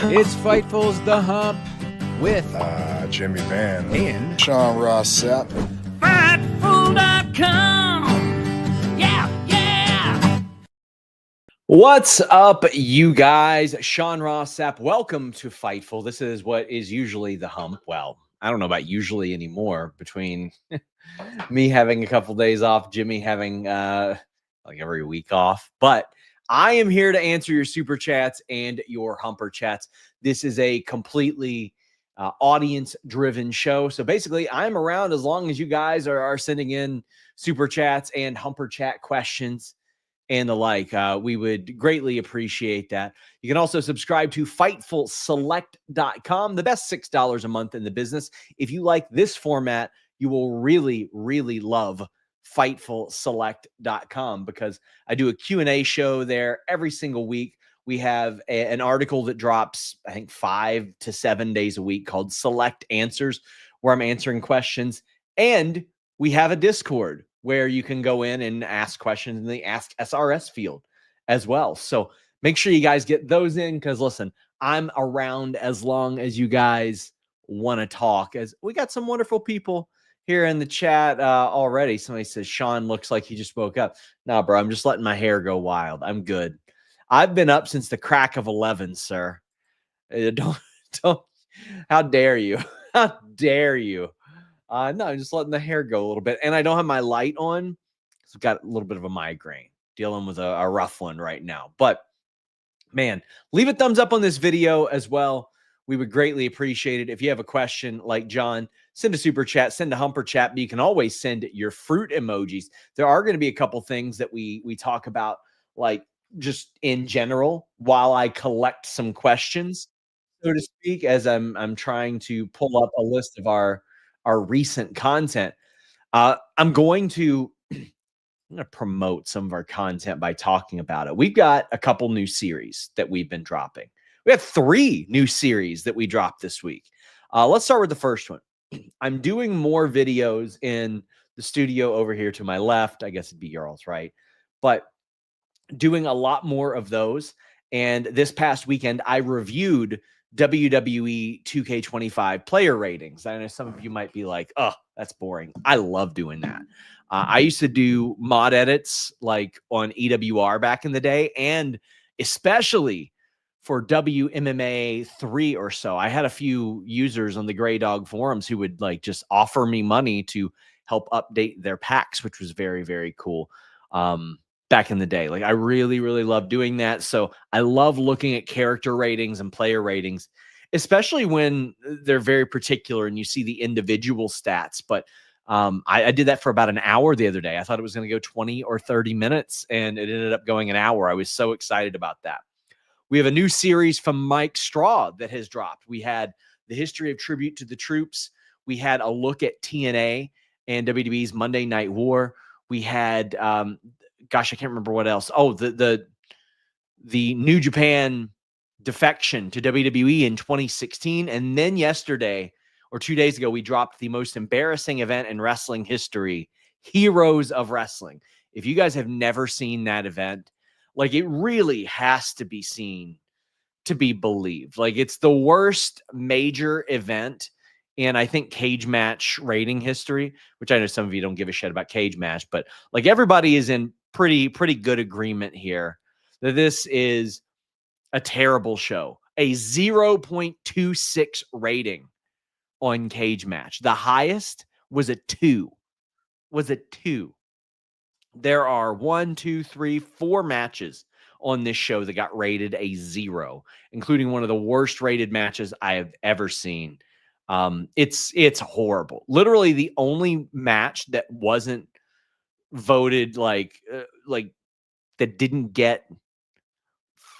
It's Fightful's The Hump with Jimmy Van and Sean Ross Sapp. Fightful.com. Yeah. What's up, you guys? Sean Ross Sapp. Welcome to Fightful. This is what is usually The Hump. Well, I don't know about usually anymore, between me having a couple days off, Jimmy having like every week off. But I am here to answer your super chats and your humper chats. This is a completely audience-driven show. So basically, I'm around as long as you guys are sending in super chats and humper chat questions and the like. We would greatly appreciate that. You can also subscribe to FightfulSelect.com, the best $6 a month in the business. If you like this format, you will really, really love FightfulSelect.com, because I do a Q&A show there every single week. We have an article that drops, I think, 5 to 7 days a week called Select Answers, where I'm answering questions. And we have a Discord where you can go in and ask questions in the Ask SRS field as well. So make sure you guys get those in, because listen, I'm around as long as you guys want to talk, as we got some wonderful people here in the chat already. Somebody says, Sean looks like he just woke up. No, bro, I'm just letting my hair go wild. I'm good. I've been up since the crack of 11, sir. Don't, how dare you? How dare you? No, I'm just letting the hair go a little bit. And I don't have my light on. So I've got a little bit of a migraine, dealing with a rough one right now. But man, leave a thumbs up on this video as well. We would greatly appreciate it. If you have a question like John, send a super chat, send a humper chat, but you can always send your fruit emojis. There are going to be a couple things that we talk about, like just in general, while I collect some questions, so to speak, as I'm trying to pull up a list of our recent content. I'm going to promote some of our content by talking about it. We've got a couple new series that we've been dropping. We have 3 new series that we dropped this week. Let's start with the first one. I'm doing more videos in the studio over here to my left. I guess it'd be yours, right? But doing a lot more of those. And this past weekend, I reviewed WWE 2K25 player ratings. I know some of you might be like, oh, that's boring. I love doing that. I used to do mod edits like on EWR back in the day, and especially for WMMA 3 or so. I had a few users on the Grey Dog forums who would like just offer me money to help update their packs, which was very, very cool. Back in the day, like I really, really love doing that. So I love looking at character ratings and player ratings, especially when they're very particular and you see the individual stats. But I did that for about an hour the other day. I thought it was going to go 20 or 30 minutes, and it ended up going an hour. I was so excited about that. We have a new series from Mike Straw that has dropped. We had the history of Tribute to the Troops. We had a look at TNA and WWE's Monday Night War. We had, gosh, I can't remember what else. Oh, the New Japan defection to WWE in 2016. And then yesterday or 2 days ago, we dropped the most embarrassing event in wrestling history, Heroes of Wrestling. If you guys have never seen that event, like it really has to be seen to be believed. Like it's the worst major event in, I think, cage match rating history, which I know some of you don't give a shit about cage match, but like everybody is in pretty good agreement here that this is a terrible show. A 0.26 rating on cage match. The highest was a 2. There are 1, 2, 3, 4 matches on this show that got rated a 0, including one of the worst rated matches I have ever seen. It's horrible. Literally the only match that wasn't voted like that didn't get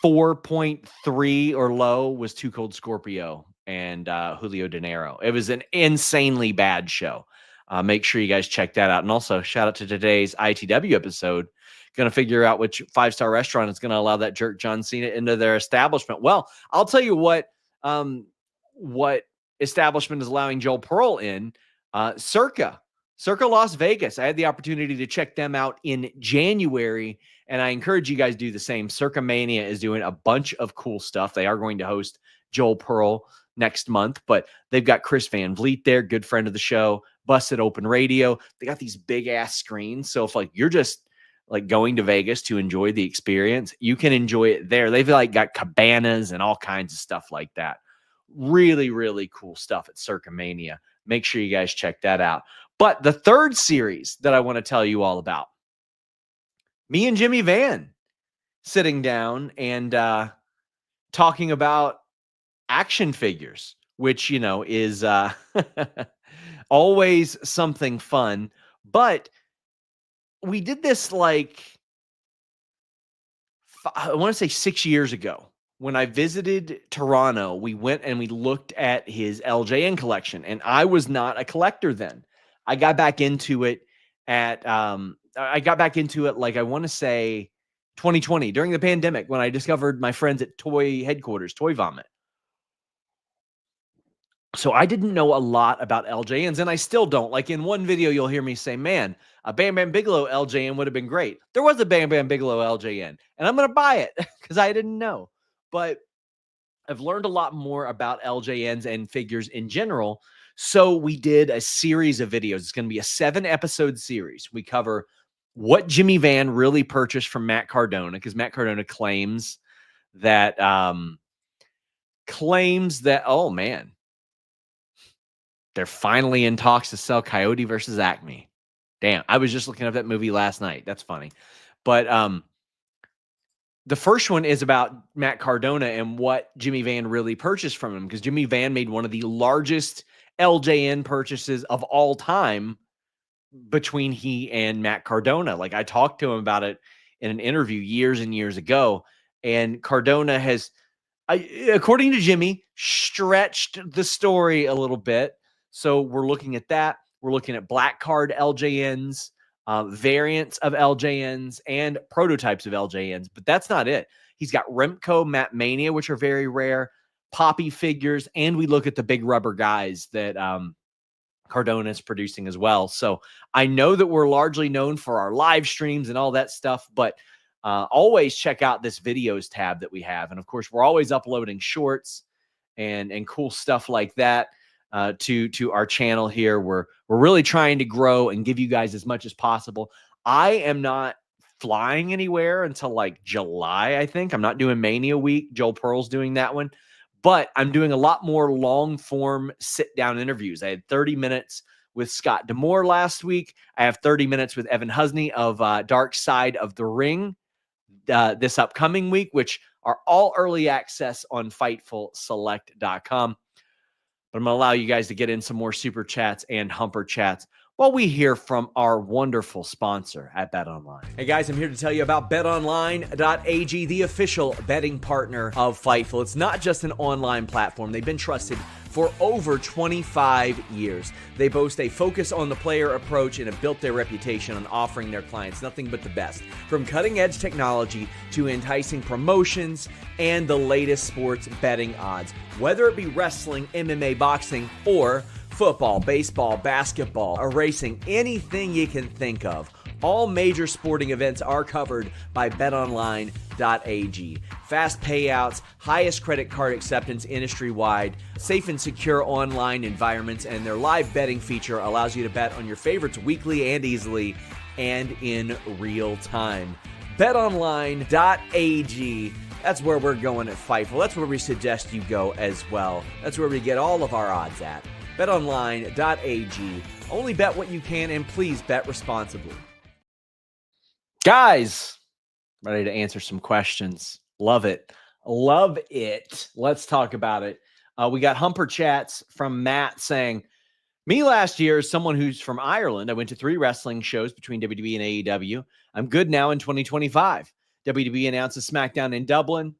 4.3 or low was Too Cold Scorpio and Julio De Niro. It was an insanely bad show. Make sure you guys check that out. And also shout out to today's ITW episode. Going to figure out which 5-star restaurant is going to allow that jerk John Cena into their establishment. Well, I'll tell you what establishment is allowing Joel Pearl in. Circa Las Vegas. I had the opportunity to check them out in January, And I encourage you guys to do the same. Circumania is doing a bunch of cool stuff. They are going to host Joel Pearl next month, but they've got Chris Van Vliet there, good friend of the show, Busted Open Radio. They got these big ass screens. So if like you're just like going to Vegas to enjoy the experience, you can enjoy it there. They've like got cabanas and all kinds of stuff like that. Really, really cool stuff at Circumania. Make sure you guys check that out. But the third series that I want to tell you all about, me and Jimmy Van sitting down and talking about action figures, which, you know, is always something fun. But we did this like, I want to say 6 years ago. When I visited Toronto, we went and we looked at his LJN collection, and I was not a collector then. I got back into it like I want to say 2020 during the pandemic when I discovered my friends at Toy Headquarters, Toy Vomit. So I didn't know a lot about LJNs, and I still don't. Like in one video, you'll hear me say, man, a Bam Bam Bigelow LJN would have been great. There was a Bam Bam Bigelow LJN, and I'm going to buy it because I didn't know. But I've learned a lot more about LJNs and figures in general. So we did a series of videos. It's going to be a 7-episode series. We cover what Jimmy Van really purchased from Matt Cardona, because Matt Cardona claims that, oh man, they're finally in talks to sell Coyote versus Acme. Damn, I was just looking up that movie last night. That's funny. But the first one is about Matt Cardona and what Jimmy Van really purchased from him, because Jimmy Van made one of the largest LJN purchases of all time between he and Matt Cardona. Like I talked to him about it in an interview years and years ago, and Cardona has, according to Jimmy, stretched the story a little bit. So we're looking at that. We're looking at black card LJNs, variants of LJNs, and prototypes of LJNs. But that's not it. He's got Remco Matt Mania, which are very rare, Poppy figures, and we look at the big rubber guys that Cardona is producing as well. So I know that we're largely known for our live streams and all that stuff, but always check out this videos tab that we have. And of course, we're always uploading shorts and cool stuff like that to our channel here. We're really trying to grow and give you guys as much as possible. I am not flying anywhere until like July, I think. I'm not doing Mania Week. Joel Pearl's doing that one. But I'm doing a lot more long-form sit-down interviews. I had 30 minutes with Scott D'Amore last week. I have 30 minutes with Evan Husney of Dark Side of the Ring this upcoming week, which are all early access on FightfulSelect.com. But I'm going to allow you guys to get in some more super chats and humper chats while we hear from our wonderful sponsor at BetOnline. Hey guys, I'm here to tell you about BetOnline.ag, the official betting partner of Fightful. It's not just an online platform. They've been trusted for over 25 years. They boast a focus on the player approach and have built their reputation on offering their clients nothing but the best. From cutting-edge technology to enticing promotions and the latest sports betting odds. Whether it be wrestling, MMA, boxing, or football, baseball, basketball, or racing, anything you can think of. All major sporting events are covered by betonline.ag. Fast payouts, highest credit card acceptance industry-wide, safe and secure online environments, and their live betting feature allows you to bet on your favorites weekly and easily and in real time. betonline.ag. That's where we're going at Fightful. That's where we suggest you go as well. That's where we get all of our odds at. BetOnline.ag. Only bet what you can, and please bet responsibly. Guys, ready to answer some questions. Love it. Love it. Let's talk about it. We got Humper chats from Matt saying, me last year, as someone who's from Ireland, I went to 3 wrestling shows between WWE and AEW. I'm good now in 2025. WWE announces SmackDown in Dublin.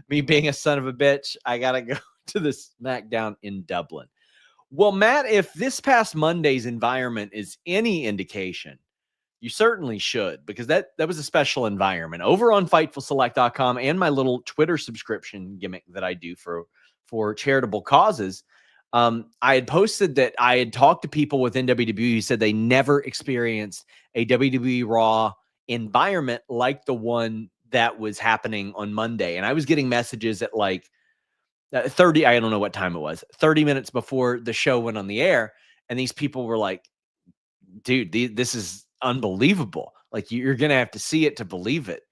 Me being a son of a bitch, I got to go to the SmackDown in Dublin. Well, Matt, if this past Monday's environment is any indication, you certainly should, because that was a special environment. Over on FightfulSelect.com and my little Twitter subscription gimmick that I do for charitable causes, I had posted that I had talked to people within WWE who said they never experienced a WWE Raw environment like the one that was happening on Monday. And I was getting messages at like 30, I don't know what time it was, 30 minutes before the show went on the air. And these people were like, dude, this is unbelievable. Like, you're going to have to see it to believe it.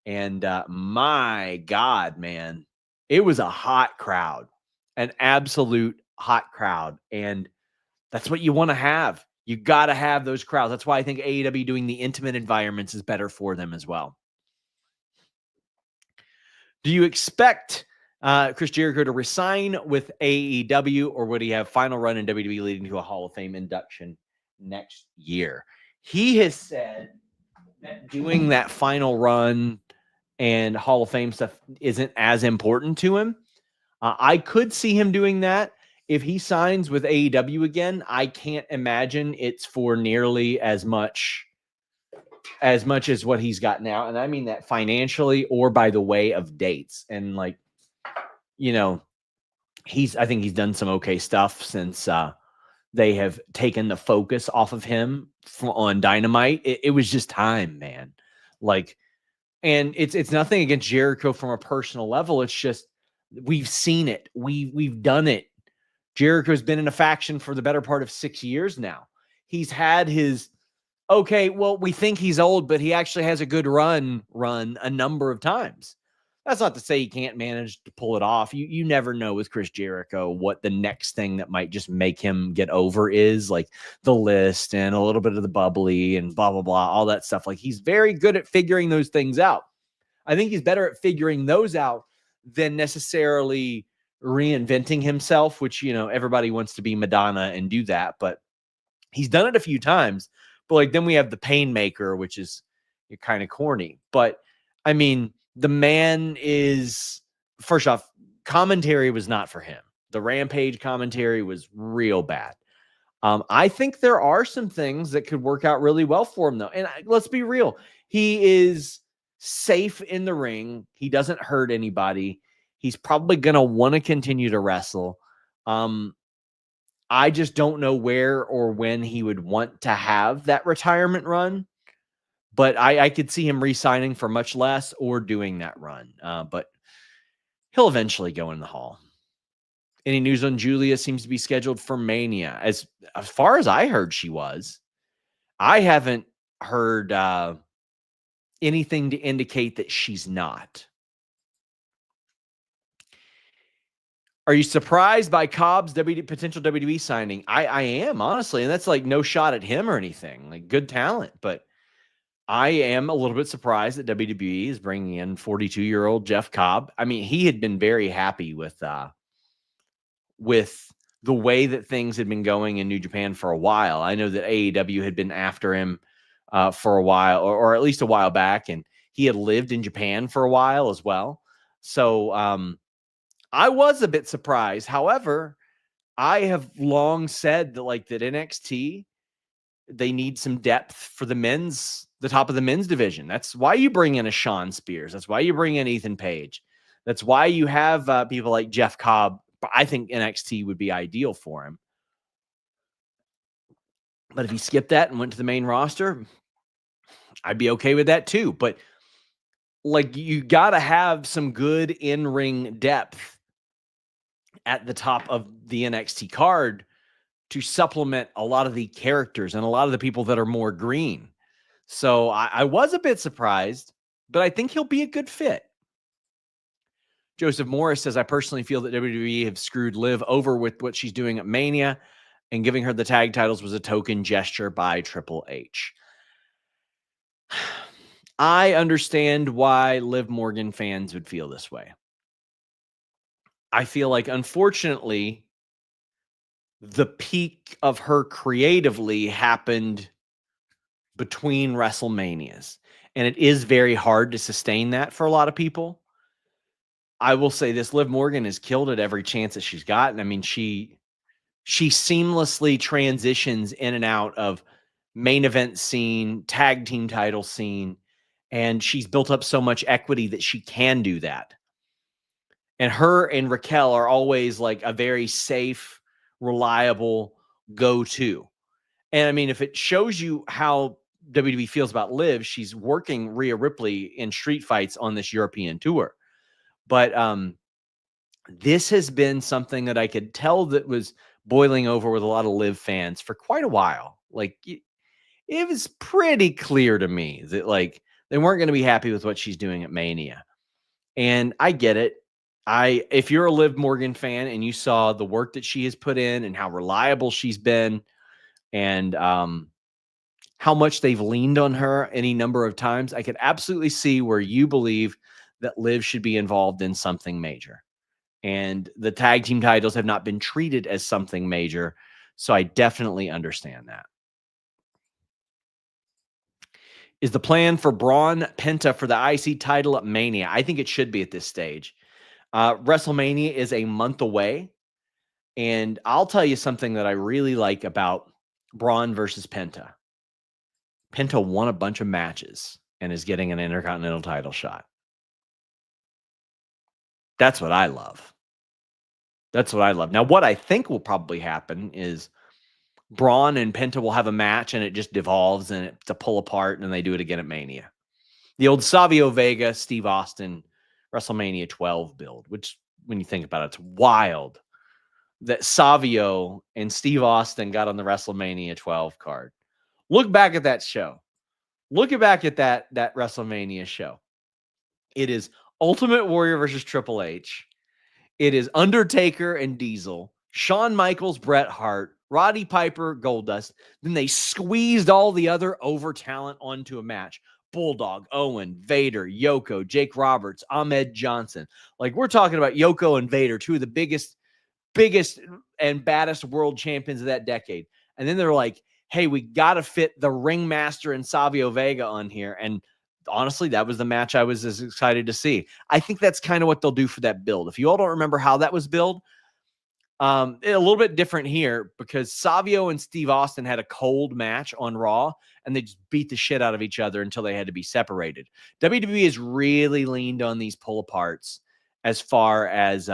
And my God, man, it was a hot crowd, an absolute hot crowd. And that's what you want to have. You got to have those crowds. That's why I think AEW doing the intimate environments is better for them as well. Do you expect Chris Jericho to resign with AEW, or would he have final run in WWE leading to a Hall of Fame induction next year? He has said that doing that final run and Hall of Fame stuff isn't as important to him. I could see him doing that. If he signs with AEW again, I can't imagine it's for nearly as much as what he's got now. And I mean that financially or by the way of dates. And like, you know, I think he's done some okay stuff since they have taken the focus off of him on Dynamite. It was just time, man. Like, and it's nothing against Jericho from a personal level. It's just, we've seen it. We've done it. Jericho's been in a faction for the better part of 6 years now. He's had his, okay, well, we think he's old, but he actually has a good run a number of times. That's not to say he can't manage to pull it off. You never know with Chris Jericho what the next thing that might just make him get over is, like the list and a little bit of the bubbly and blah, blah, blah, all that stuff. Like, he's very good at figuring those things out. I think he's better at figuring those out than necessarily reinventing himself, which, you know, everybody wants to be Madonna and do that, but he's done it a few times. But like, then we have the Painmaker, which is kind of corny. But I mean, the man is, first off, commentary was not for him. The Rampage commentary was real bad. I think there are some things that could work out really well for him, though. And let's be real. He is safe in the ring. He doesn't hurt anybody. He's probably going to want to continue to wrestle. I just don't know where or when he would want to have that retirement run. But I could see him re-signing for much less or doing that run. But he'll eventually go in the Hall. Any news on Julia? Seems to be scheduled for Mania. As far as I heard, she was. I haven't heard anything to indicate that she's not. Are you surprised by Cobb's potential WWE signing? I am, honestly. And that's like no shot at him or anything. Like, good talent. But I am a little bit surprised that WWE is bringing in 42-year-old Jeff Cobb. I mean, he had been very happy with the way that things had been going in New Japan for a while. I know that AEW had been after him for a while, or at least a while back, and he had lived in Japan for a while as well. So I was a bit surprised. However, I have long said that that NXT, they need some depth for the top of the men's division. That's why you bring in a Shawn Spears. That's why you bring in Ethan Page. That's why you have people like Jeff Cobb. I think NXT would be ideal for him. But if he skipped that and went to the main roster, I'd be okay with that too. But like, you got to have some good in-ring depth at the top of the NXT card to supplement a lot of the characters and a lot of the people that are more green. So I was a bit surprised, but I think he'll be a good fit. Joseph Morris says, I personally feel that WWE have screwed Liv over with what she's doing at Mania, and giving her the tag titles was a token gesture by Triple H. I understand why Liv Morgan fans would feel this way. I feel like, unfortunately, the peak of her creatively happened between WrestleManias, and it is very hard to sustain that for a lot of people. I will say this, Liv Morgan has killed it every chance that she's gotten. I mean, she seamlessly transitions in and out of main event scene, tag team title scene, and she's built up so much equity that she can do that. And her and Raquel are always like a very safe, reliable go-to. And I mean, if it shows you how WWE feels about Liv. She's working Rhea Ripley in street fights on this European tour. But this has been something that I could tell that was boiling over with a lot of Liv fans for quite a while. Like it was pretty clear to me that like they weren't going to be happy with what she's doing at Mania. And I get it. If you're a Liv Morgan fan and you saw the work that she has put in and how reliable she's been and how much they've leaned on her any number of times, I could absolutely see where you believe that Liv should be involved in something major. And the tag team titles have not been treated as something major. So I definitely understand that. Is the plan for Braun Penta for the IC title at Mania? I think it should be at this stage. WrestleMania is a month away. And I'll tell you something that I really like about Braun versus Penta. Penta won a bunch of matches and is getting an Intercontinental title shot. That's what I love. That's what I love. Now, what I think will probably happen is Braun and Penta will have a match and it just devolves and it's a pull apart and they do it again at Mania. The old Savio Vega, Steve Austin, WrestleMania 12 build, which when you think about it, it's wild that Savio and Steve Austin got on the WrestleMania 12 card. Look back at that show. Look back at that WrestleMania show. It is Ultimate Warrior versus Triple H. It is Undertaker and Diesel, Shawn Michaels, Bret Hart, Roddy Piper, Goldust. Then they squeezed all the other over talent onto a match. Bulldog, Owen, Vader, Yoko, Jake Roberts, Ahmed Johnson. Like we're talking about Yoko and Vader, two of the biggest and baddest world champions of that decade. And then they're like, hey, we got to fit the Ringmaster and Savio Vega on here. And honestly, that was the match I was as excited to see. I think that's kind of what they'll do for that build. If you all don't remember how that was built, a little bit different here because Savio and Steve Austin had a cold match on Raw and they just beat the shit out of each other until they had to be separated. WWE has really leaned on these pull aparts as far as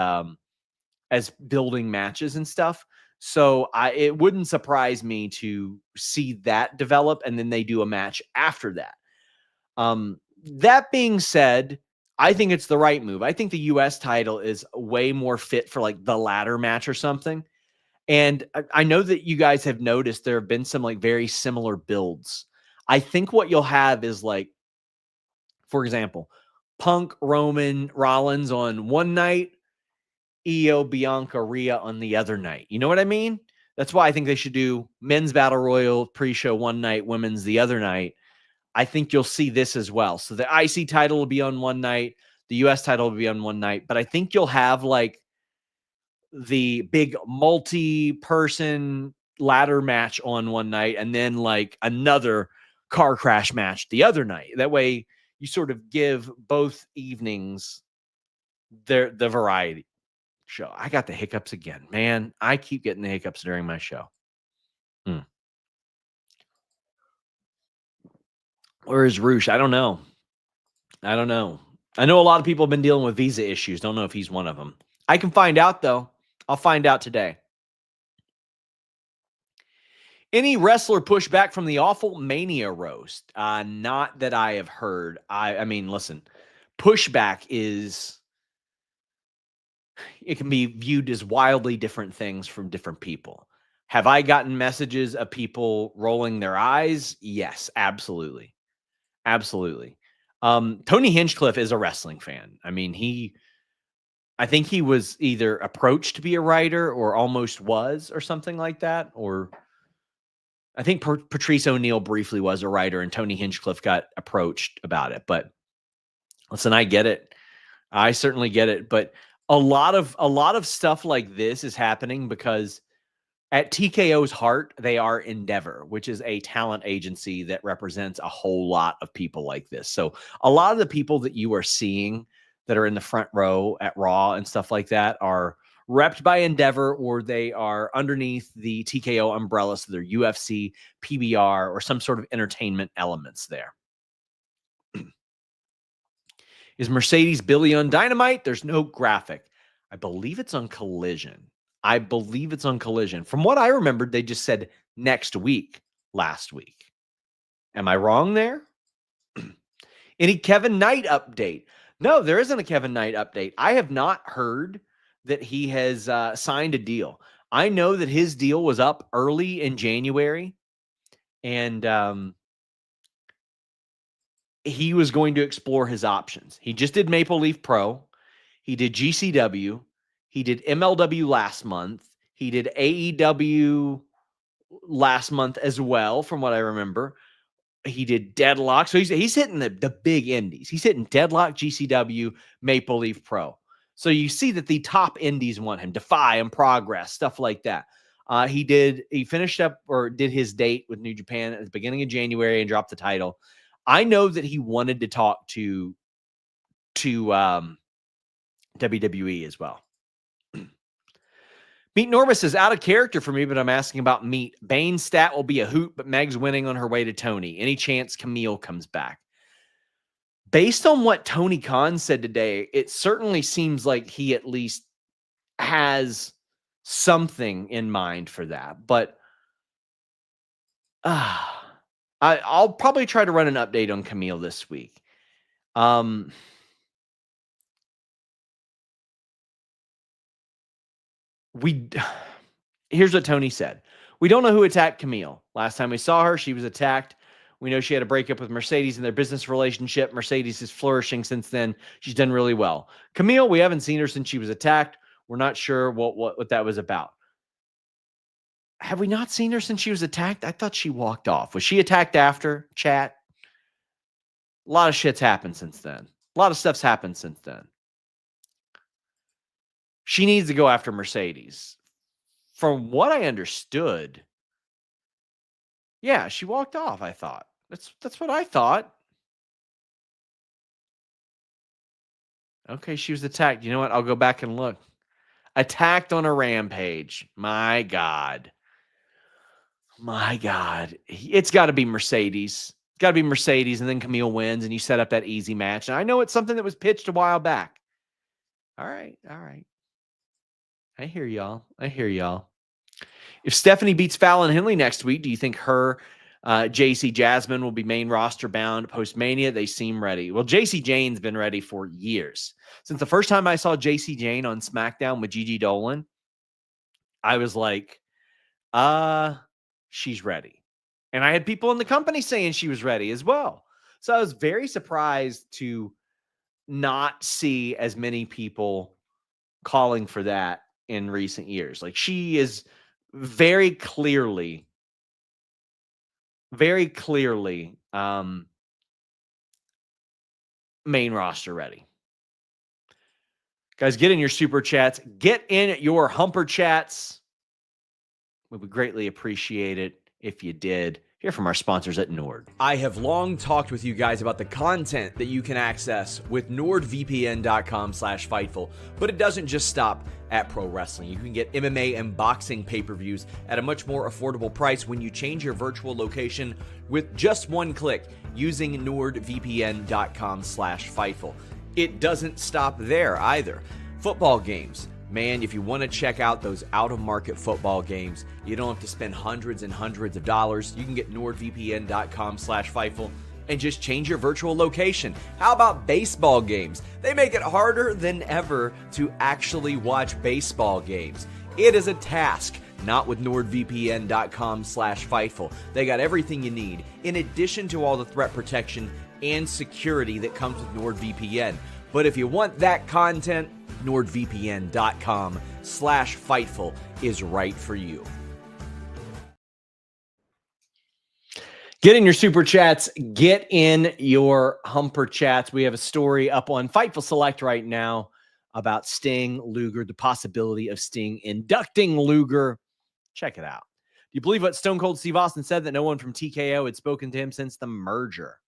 building matches and stuff. So it wouldn't surprise me to see that develop and then they do a match after that. That being said, I think it's the right move. I think the US title is way more fit for like the ladder match or something. And I know that you guys have noticed there have been some like very similar builds. I think what you'll have is like, for example, Punk, Roman, Rollins on one night, Io, Bianca, Rhea on the other night. You know what I mean? That's why I think they should do men's battle royal pre-show one night, women's the other night. I think you'll see this as well. So the IC title will be on one night. The US title will be on one night. But I think you'll have like the big multi-person ladder match on one night and then like another car crash match the other night. That way you sort of give both evenings the variety. Show. I got the hiccups again, man. I keep getting the hiccups during my show. Where is Roosh? I don't know. I know a lot of people have been dealing with visa issues. Don't know if he's one of them. I can find out, though. I'll find out today. Any wrestler pushback from the awful Mania roast? Not that I have heard. I mean, listen, pushback is... it can be viewed as wildly different things from different people. Have I gotten messages of people rolling their eyes? Yes, absolutely. Absolutely. Tony Hinchcliffe is a wrestling fan. I mean, I think he was either approached to be a writer or almost was or something like that. Or I think Patrice O'Neal briefly was a writer and Tony Hinchcliffe got approached about it. But listen, I get it. I certainly get it. But a lot of stuff like this is happening because at TKO's heart, they are Endeavor, which is a talent agency that represents a whole lot of people like this. So a lot of the people that you are seeing that are in the front row at Raw and stuff like that are repped by Endeavor, or they are underneath the TKO umbrella. So they're UFC, PBR, or some sort of entertainment elements there. Is Mercedes Billy on Dynamite? There's no graphic. I believe it's on Collision. From what I remembered, they just said next week, last week. Am I wrong there? Any Kevin Knight update? No, there isn't a Kevin Knight update. I have not heard that he has signed a deal. I know that his deal was up early in January, and he was going to explore his options. He just did Maple Leaf Pro. He did GCW. He did MLW last month. He did AEW last month as well, from what I remember. He did Deadlock. So he's hitting the big indies. He's hitting Deadlock, GCW, Maple Leaf Pro. So you see that the top indies want him. Defy and Progress, stuff like that. He finished up or did his date with New Japan at the beginning of January and dropped the title. I know that he wanted to talk to WWE as well. Meet Norbis is out of character for me, but I'm asking about Meet. Bane's stat will be a hoot, but Meg's winning on her way to Tony. Any chance Camille comes back? Based on what Tony Khan said today, it certainly seems like he at least has something in mind for that. But I'll probably try to run an update on Camille this week. Here's what Tony said. We don't know who attacked Camille. Last time we saw her, she was attacked. We know she had a breakup with Mercedes in their business relationship. Mercedes is flourishing since then. She's done really well. Camille, we haven't seen her since she was attacked. We're not sure what that was about. Have we not seen her since she was attacked? I thought she walked off. Was she attacked after, chat? A lot of shit's happened since then. A lot of stuff's happened since then. She needs to go after Mercedes. From what I understood, yeah, she walked off, I thought. That's what I thought. Okay, she was attacked. You know what? I'll go back and look. Attacked on a rampage. My God. My God. It's got to be Mercedes. It's got to be Mercedes, and then Camille wins, and you set up that easy match. And I know it's something that was pitched a while back. All right. I hear y'all. If Stephanie beats Fallon Henley next week, do you think her JC Jasmine will be main roster bound post-Mania? They seem ready. Well, JC Jane's been ready for years. Since the first time I saw JC Jane on SmackDown with Gigi Dolan, I was like, she's ready. And I had people in the company saying she was ready as well. So I was very surprised to not see as many people calling for that in recent years. Like, she is very clearly main roster ready. Guys, get in your super chats. Get in your humper chats. We would greatly appreciate it if you did. Hear from our sponsors at Nord. I have long talked with you guys about the content that you can access with NordVPN.com/Fightful, but it doesn't just stop at pro wrestling. You can get MMA and boxing pay-per-views at a much more affordable price when you change your virtual location with just one click using NordVPN.com/Fightful. It doesn't stop there either. Football games. Man, if you want to check out those out-of-market football games, you don't have to spend hundreds and hundreds of dollars. You can get NordVPN.com/Fightful and just change your virtual location. How about baseball games? They make it harder than ever to actually watch baseball games. It is a task, not with NordVPN.com/Fightful. They got everything you need, in addition to all the threat protection and security that comes with NordVPN. But if you want that content, NordVPN.com/Fightful is right for you. Get in your super chats. Get in your humper chats. We have a story up on Fightful Select right now about Sting, Luger, the possibility of Sting inducting Luger. Check it out. Do you believe what Stone Cold Steve Austin said, that no one from TKO had spoken to him since the merger?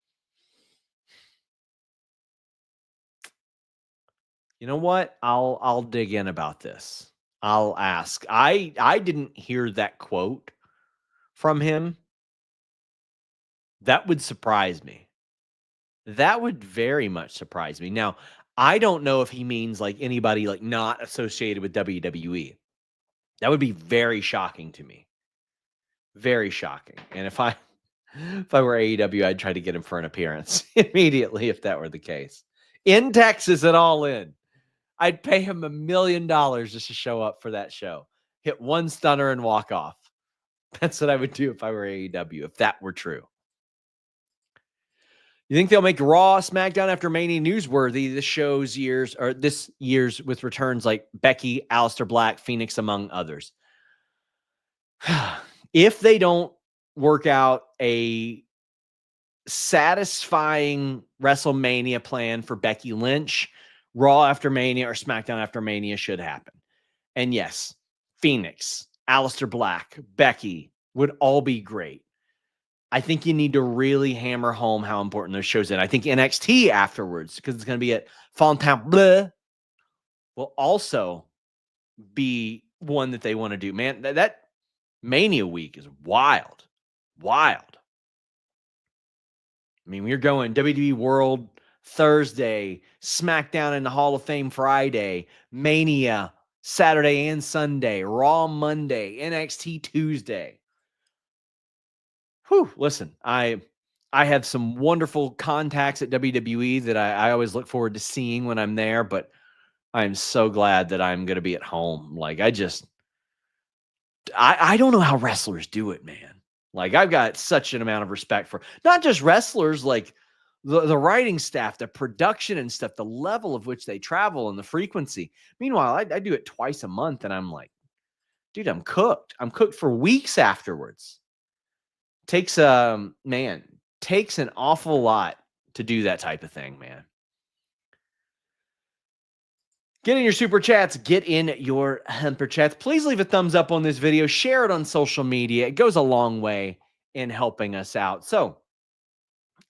You know what? I'll dig in about this. I'll ask. I didn't hear that quote from him. That would surprise me. That would very much surprise me. Now, I don't know if he means like anybody like not associated with WWE. That would be very shocking to me. Very shocking. And if I If I were AEW, I'd try to get him for an appearance immediately if that were the case. In Texas and All In. I'd pay him $1 million just to show up for that show. Hit one stunner and walk off. That's what I would do if I were AEW, if that were true. You think they'll make Raw, SmackDown After Mania newsworthy this year's with returns like Becky, Aleister Black, Phoenix, among others? If they don't work out a satisfying WrestleMania plan for Becky Lynch, Raw After Mania or SmackDown After Mania should happen. And yes, Phoenix, Aleister Black, Becky would all be great. I think you need to really hammer home how important those shows are. I think NXT afterwards, because it's going to be at Fontainebleau, will also be one that they want to do. Man, that Mania week is wild. Wild. I mean, we're going WWE World Thursday, SmackDown in the Hall of Fame Friday, Mania Saturday and Sunday, Raw Monday, NXT Tuesday. Whew, listen, I have some wonderful contacts at WWE that I always look forward to seeing when I'm there, but I'm so glad that I'm going to be at home. Like, I don't know how wrestlers do it, man. Like, I've got such an amount of respect for not just wrestlers, like the writing staff, the production and stuff, the level of which they travel and the frequency. Meanwhile, I do it twice a month and I'm like, dude, I'm cooked. I'm cooked for weeks afterwards. Takes an awful lot to do that type of thing, man. Get in your super chats. Get in your Humper chats. Please leave a thumbs up on this video. Share it on social media. It goes a long way in helping us out. So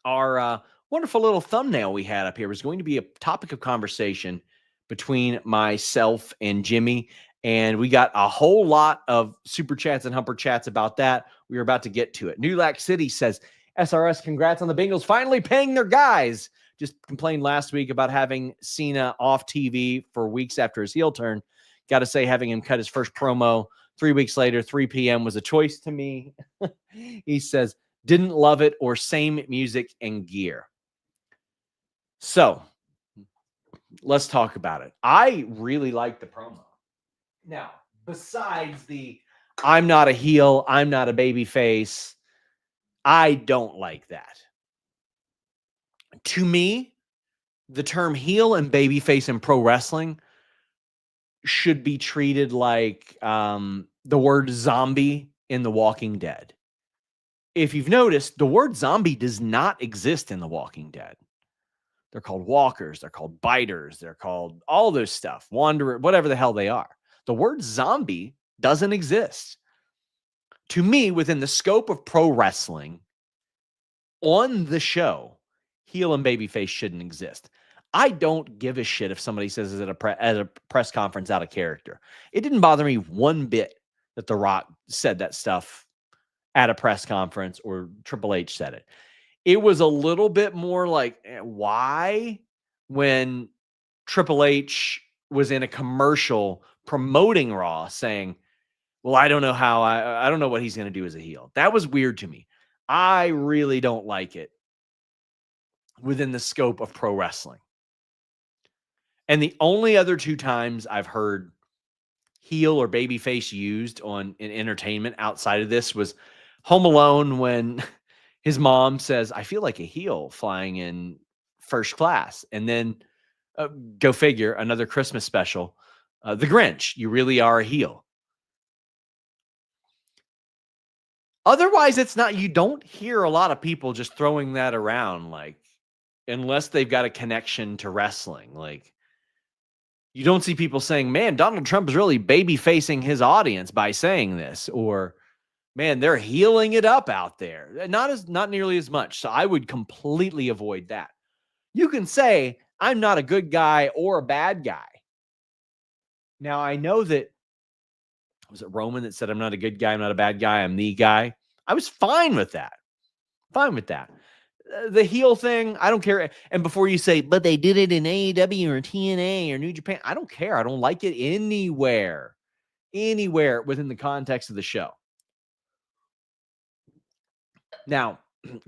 our wonderful little thumbnail we had up here was going to be a topic of conversation between myself and Jimmy. And we got a whole lot of super chats and Humper chats about that. We were about to get to it. New Lac City says, SRS, congrats on the Bengals finally paying their guys. Just complained last week about having Cena off TV for weeks after his heel turn. Got to say, having him cut his first promo 3 weeks later, 3 p.m. was a choice to me. He says, didn't love it or same music and gear. So let's talk about it. I really like the promo. Now, besides the I'm not a heel, I'm not a baby face, I don't like that. To me, the term heel and babyface in pro wrestling should be treated like the word zombie in The Walking Dead. If you've noticed, the word zombie does not exist in The Walking Dead. They're called walkers. They're called biters. They're called all those stuff, wanderer, whatever the hell they are. The word zombie doesn't exist. To me, within the scope of pro wrestling, on the show, heel and babyface shouldn't exist. I don't give a shit if somebody says it at a press conference out of character. It didn't bother me one bit that The Rock said that stuff at a press conference or Triple H said it. It was a little bit more like, why? When Triple H was in a commercial promoting Raw saying, well, I don't know how, I don't know what he's going to do as a heel. That was weird to me. I really don't like it within the scope of pro wrestling. And the only other 2 times I've heard heel or babyface used in entertainment outside of this was Home Alone, when his mom says, I feel like a heel flying in first class. And then go figure, another Christmas special, The Grinch, you really are a heel. Otherwise, it's not, you don't hear a lot of people just throwing that around, like, unless they've got a connection to wrestling. Like, you don't see people saying, man, Donald Trump is really baby facing his audience by saying this, or man, they're healing it up out there. Not nearly as much. So I would completely avoid that. You can say, I'm not a good guy or a bad guy. Now, I know that, was it Roman that said, I'm not a good guy, I'm not a bad guy, I'm the guy? I was fine with that. Fine with that. The heel thing, I don't care. And before you say, but they did it in AEW or TNA or New Japan, I don't care. I don't like it anywhere within the context of the show. Now,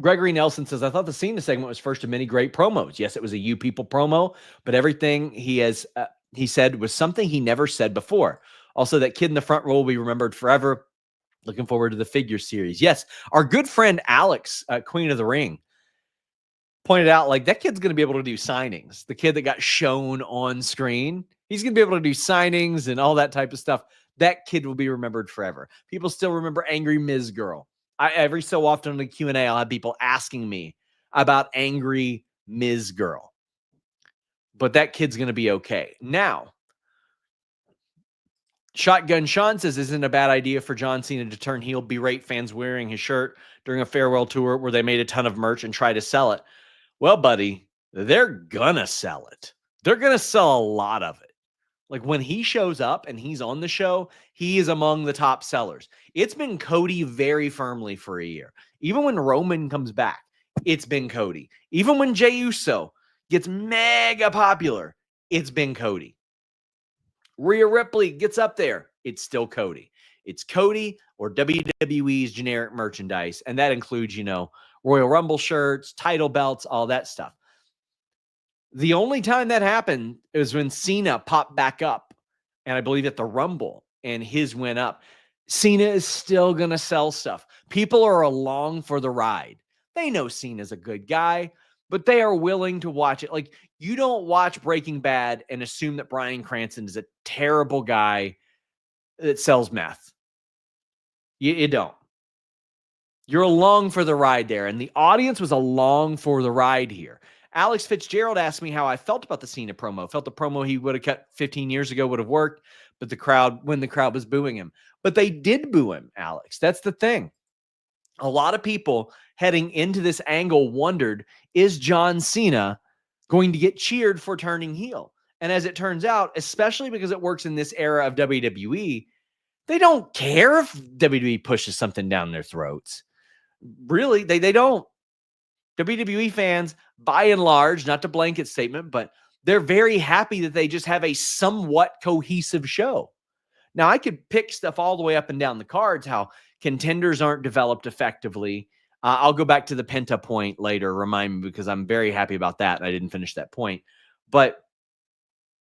Gregory Nelson says, I thought the Cena segment was first of many great promos. Yes, it was a You People promo, but everything he said was something he never said before. Also, that kid in the front row will be remembered forever. Looking forward to the figure series. Yes, our good friend Alex, Queen of the Ring, pointed out like that kid's going to be able to do signings. The kid that got shown on screen, he's going to be able to do signings and all that type of stuff. That kid will be remembered forever. People still remember Angry Ms. Girl. Every so often on the Q&A, I'll have people asking me about Angry Ms. Girl. But that kid's going to be okay. Now, Shotgun Sean says, isn't a bad idea for John Cena to turn heel, berate fans wearing his shirt during a farewell tour where they made a ton of merch and try to sell it. Well, buddy, they're gonna sell it. They're gonna sell a lot of it. Like when he shows up and he's on the show, he is among the top sellers. It's been Cody very firmly for a year. Even when Roman comes back, it's been Cody. Even when Jey Uso gets mega popular, it's been Cody. Rhea Ripley gets up there, it's still Cody. It's Cody or WWE's generic merchandise, and that includes, Royal Rumble shirts, title belts, all that stuff. The only time that happened is when Cena popped back up, and I believe at the Rumble, and his went up. Cena is still going to sell stuff. People are along for the ride. They know Cena's a good guy, but they are willing to watch it. Like, you don't watch Breaking Bad and assume that Bryan Cranston is a terrible guy that sells meth. You don't. You're along for the ride there, and the audience was along for the ride here. Alex Fitzgerald asked me how I felt about the Cena promo. Felt the promo he would have cut 15 years ago would have worked, but when the crowd was booing him. But they did boo him, Alex. That's the thing. A lot of people heading into this angle wondered, is John Cena going to get cheered for turning heel? And as it turns out, especially because it works in this era of WWE, they don't care if WWE pushes something down their throats. Really, they don't. WWE fans, by and large, not a blanket statement, but they're very happy that they just have a somewhat cohesive show. Now, I could pick stuff all the way up and down the cards, how contenders aren't developed effectively. I'll go back to the Penta point later, remind me, because I'm very happy about that. I didn't finish that point. But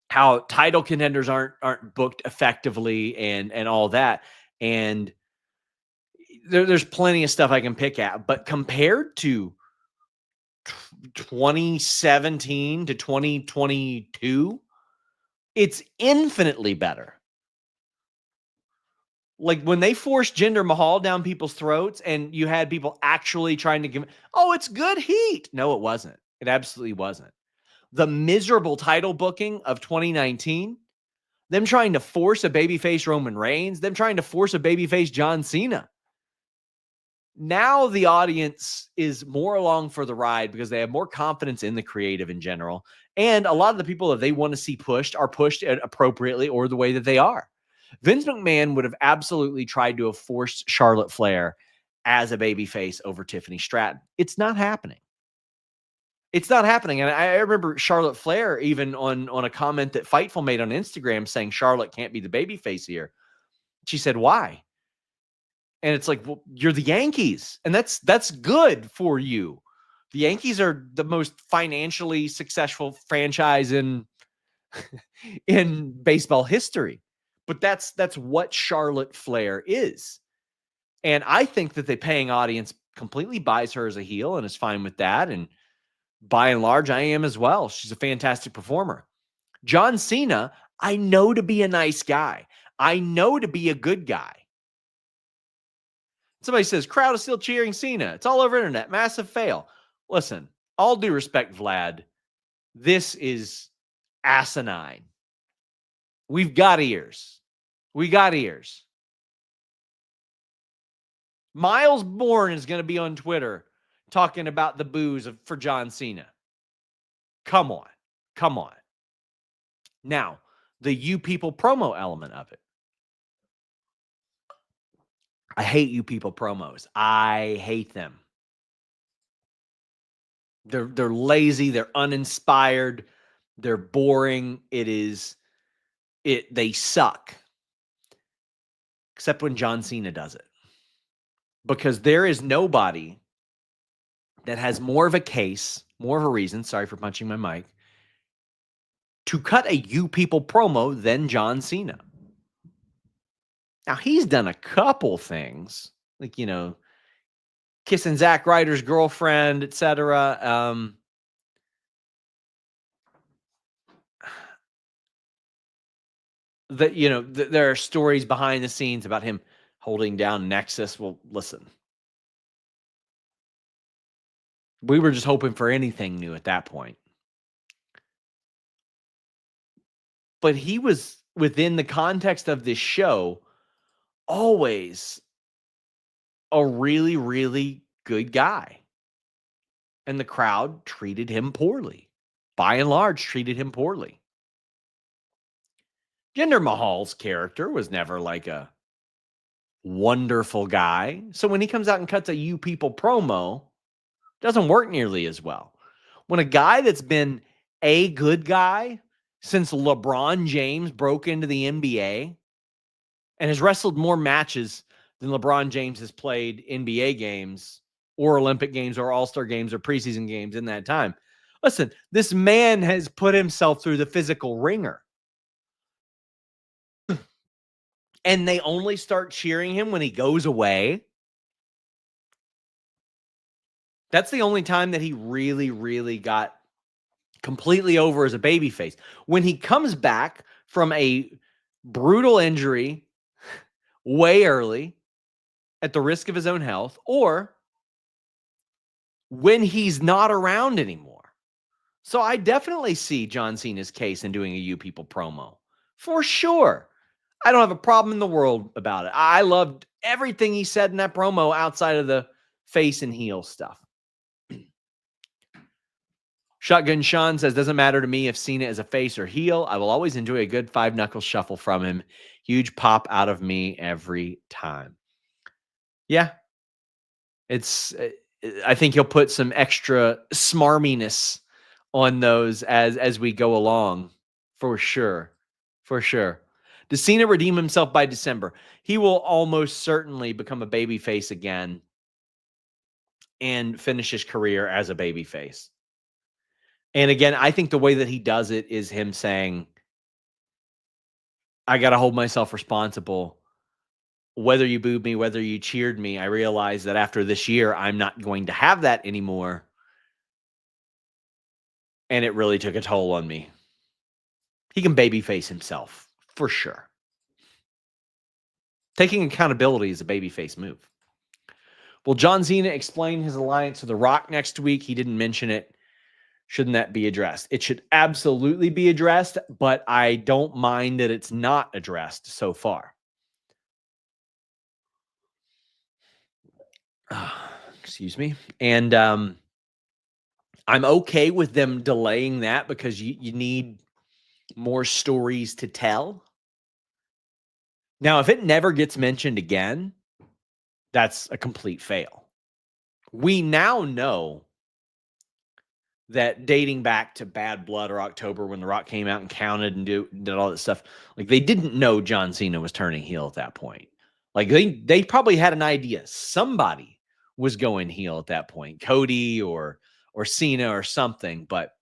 how title contenders aren't booked effectively and all that. And there's plenty of stuff I can pick at. But compared to 2017 to 2022, it's infinitely better. Like when they forced Jinder Mahal down people's throats and you had people actually trying to give, it's good heat. No, it wasn't. It absolutely wasn't. The miserable title booking of 2019, them trying to force a babyface Roman Reigns, them trying to force a babyface John Cena. Now the audience is more along for the ride because they have more confidence in the creative in general. And a lot of the people that they want to see pushed are pushed appropriately or the way that they are. Vince McMahon would have absolutely tried to have forced Charlotte Flair as a babyface over Tiffany Stratton. It's not happening. It's not happening. And I remember Charlotte Flair even on a comment that Fightful made on Instagram saying Charlotte can't be the babyface here. She said, why? And it's like, well, you're the Yankees, and that's good for you. The Yankees are the most financially successful franchise in baseball history. But that's what Charlotte Flair is. And I think that the paying audience completely buys her as a heel and is fine with that. And by and large, I am as well. She's a fantastic performer. John Cena, I know to be a nice guy. I know to be a good guy. Somebody says, crowd is still cheering Cena. It's all over internet. Massive fail. Listen, all due respect, Vlad, this is asinine. We've got ears. We got ears. Miles Bourne is going to be on Twitter talking about the boos for John Cena. Come on. Come on. Now, the You People promo element of it. I hate You People promos. I hate them. They're lazy, they're uninspired, they're boring. They suck. Except when John Cena does it. Because there is nobody that has more of a case, more of a reason, sorry for punching my mic, to cut a You People promo than John Cena. Now, he's done a couple things, like, kissing Zack Ryder's girlfriend, etc. There are stories behind the scenes about him holding down Nexus. Well, listen, we were just hoping for anything new at that point. But he was, within the context of this show, always a really, really good guy. And the crowd treated him poorly. By and large, treated him poorly. Jinder Mahal's character was never like a wonderful guy. So when he comes out and cuts a You People promo, it doesn't work nearly as well. When a guy that's been a good guy since LeBron James broke into the NBA and has wrestled more matches than LeBron James has played NBA games or Olympic games or All-Star games or preseason games in that time. Listen, this man has put himself through the physical ringer. And they only start cheering him when he goes away. That's the only time that he really, really got completely over as a babyface. When he comes back from a brutal injury way early at the risk of his own health, or when he's not around anymore. So I definitely see John Cena's case in doing a You People promo. For sure. I don't have a problem in the world about it. I loved everything he said in that promo outside of the face and heel stuff. Shotgun Sean says, doesn't matter to me if Cena is a face or heel. I will always enjoy a good 5-knuckle shuffle from him. Huge pop out of me every time. Yeah. I think he'll put some extra smarminess on those as we go along. For sure. For sure. Does Cena redeem himself by December? He will almost certainly become a babyface again and finish his career as a babyface. And again, I think the way that he does it is him saying, I got to hold myself responsible. Whether you booed me, whether you cheered me, I realize that after this year, I'm not going to have that anymore. And it really took a toll on me. He can babyface himself, for sure. Taking accountability is a babyface move. Will John Cena explain his alliance with The Rock next week? He didn't mention it. Shouldn't that be addressed? It should absolutely be addressed, but I don't mind that it's not addressed so far. Excuse me. And I'm okay with them delaying that because you need more stories to tell. Now, if it never gets mentioned again, that's a complete fail. We now know that dating back to Bad Blood or October when The Rock came out and counted and did all that stuff, like they didn't know John Cena was turning heel at that point. Like they probably had an idea. Somebody was going heel at that point, Cody or Cena or something, but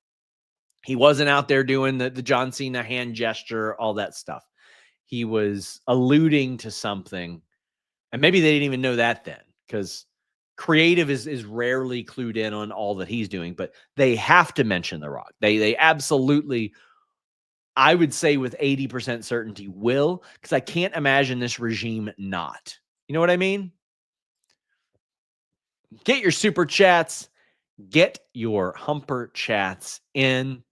he wasn't out there doing the John Cena hand gesture, all that stuff. He was alluding to something, and maybe they didn't even know that then, because creative is rarely clued in on all that he's doing, but they have to mention The Rock. They absolutely, I would say with 80% certainty will, because I can't imagine this regime not. You know what I mean? Get your super chats. Get your humper chats in.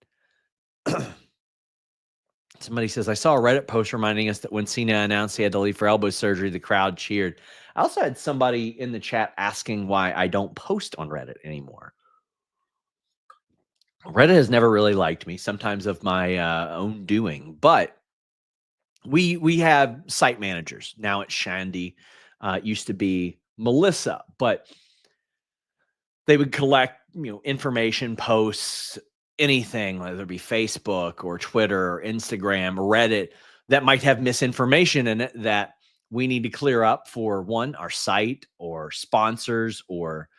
Somebody says, I saw a Reddit post reminding us that when Cena announced he had to leave for elbow surgery, the crowd cheered. I also had somebody in the chat asking why I don't post on Reddit anymore. Reddit has never really liked me, sometimes of my own doing, but we have site managers. Now it's Shandy. It used to be Melissa, but they would collect, information, posts, anything, whether it be Facebook or Twitter or Instagram, Reddit, that might have misinformation in it that we need to clear up for one, our site or sponsors or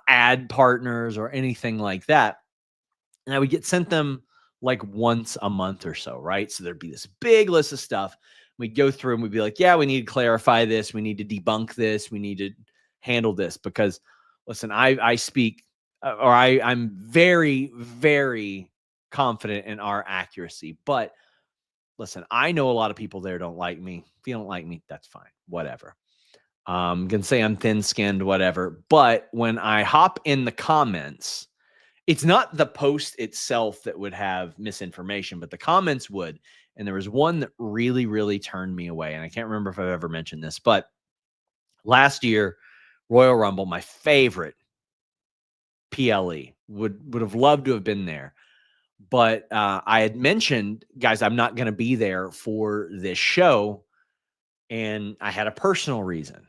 ad partners or anything like that. And I would get sent them like once a month or so, right? So there'd be this big list of stuff. We'd go through and we'd be like, yeah, we need to clarify this. We need to debunk this. We need to handle this because, listen, I speak or I'm very, very confident in our accuracy. But listen, I know a lot of people there don't like me. If you don't like me, that's fine. Whatever. Can say I'm thin-skinned, whatever. But when I hop in the comments, it's not the post itself that would have misinformation, but the comments would. And there was one that really, really turned me away. And I can't remember if I've ever mentioned this, but last year, Royal Rumble, my favorite PLE, would have loved to have been there. But I had mentioned, guys, I'm not going to be there for this show. And I had a personal reason